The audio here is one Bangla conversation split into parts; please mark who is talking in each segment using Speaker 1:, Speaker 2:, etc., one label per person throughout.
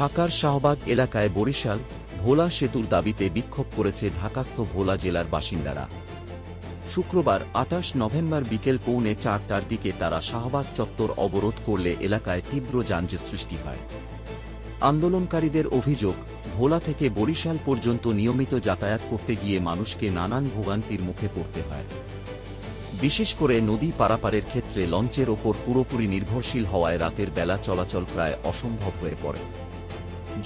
Speaker 1: ঢাকার শাহবাগ এলাকায় বরিশাল ভোলা সেতুর দাবিতে বিক্ষোভ করেছে ঢাকাস্থ ভোলা জেলার বাসিন্দারা। শুক্রবার ২৮ নভেম্বর বিকেল ৪:৩০টার দিকে তারা শাহবাগ চত্বর অবরোধ করলে এলাকায় তীব্র যানজট সৃষ্টি হয়। আন্দোলনকারীদের অভিযোগ, ভোলা থেকে বরিশাল পর্যন্ত নিয়মিত যাতায়াত করতে গিয়ে মানুষকে নানান ভোগান্তির মুখে পড়তে হয়। বিশেষ করে নদী পারাপারের ক্ষেত্রে লঞ্চের ওপর পুরোপুরি নির্ভরশীল হওয়ায় রাতের বেলা চলাচল প্রায় অসম্ভব হয়ে পড়ে।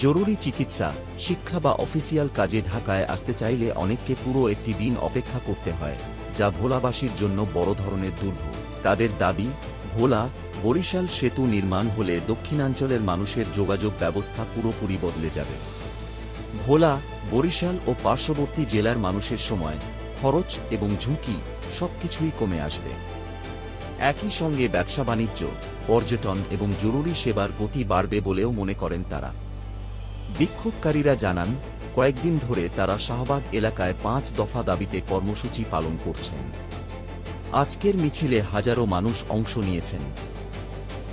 Speaker 1: জরুরি চিকিৎসা, শিক্ষা বা অফিসিয়াল কাজে ঢাকায় আসতে চাইলে অনেককে পুরো একটি দিন অপেক্ষা করতে হয়, যা ভোলাবাসীর জন্য বড় ধরনের দুর্ভোগ। তাদের দাবি, ভোলা বরিশাল সেতু নির্মাণ হলে দক্ষিণাঞ্চলের মানুষের যোগাযোগ ব্যবস্থা পুরোপুরি বদলে যাবে। ভোলা, বরিশাল ও পার্শ্ববর্তী জেলার মানুষের সময়, খরচ এবং ঝুঁকি সবকিছুই কমে আসবে। একই সঙ্গে ব্যবসা বাণিজ্য, পর্যটন এবং জরুরি সেবার গতি বাড়বে বলেও মনে করেন তারা। বিক্ষোভকারীরা জানান, কয়েকদিন ধরে তারা শাহবাগ এলাকায় ৫ দফা দাবিতে কর্মসূচি পালন করছেন। আজকের মিছিলে হাজারো মানুষ অংশ নিয়েছেন।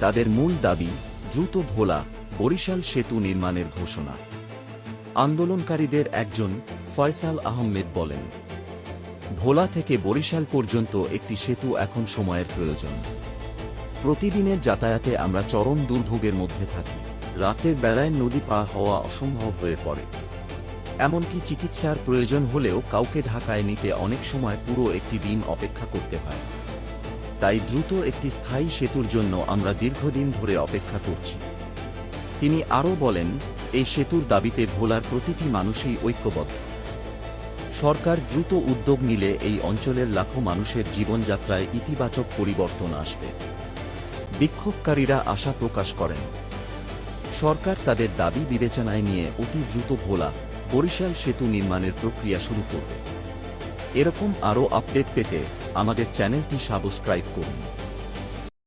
Speaker 1: তাদের মূল দাবি, দ্রুত ভোলা বরিশাল সেতু নির্মাণের ঘোষণা। আন্দোলনকারীদের একজন ফয়সাল আহমেদ বলেন, ভোলা থেকে বরিশাল পর্যন্ত একটি সেতু এখন সময়ের প্রয়োজন। প্রতিদিনের যাতায়াতে আমরা চরম দুর্ভোগের মধ্যে থাকি। রাতের বেলায় নদী পার হওয়া অসম্ভব হয়ে পড়ে। এমনকি চিকিৎসার প্রয়োজন হলেও কাউকে ঢাকায় নিতে অনেক সময় পুরো একটি দিন অপেক্ষা করতে হয়। তাই দ্রুত একটি স্থায়ী সেতুর জন্য আমরা দীর্ঘদিন ধরে অপেক্ষা করছি। তিনি আরও বলেন, এই সেতুর দাবিতে ভোলার প্রতিটি মানুষই ঐক্যবদ্ধ। সরকার দ্রুত উদ্যোগ নিলে এই অঞ্চলের লাখো মানুষের জীবনযাত্রায় ইতিবাচক পরিবর্তন আসবে। বিক্ষোভকারীরা আশা প্রকাশ করেন, সরকার তাদের দাবি বিবেচনায় নিয়ে অতি দ্রুত ভোলা বরিশাল সেতু নির্মাণের প্রক্রিয়া শুরু করবে। এরকম আরও আপডেট পেতে আমাদের চ্যানেলটি সাবস্ক্রাইব করুন।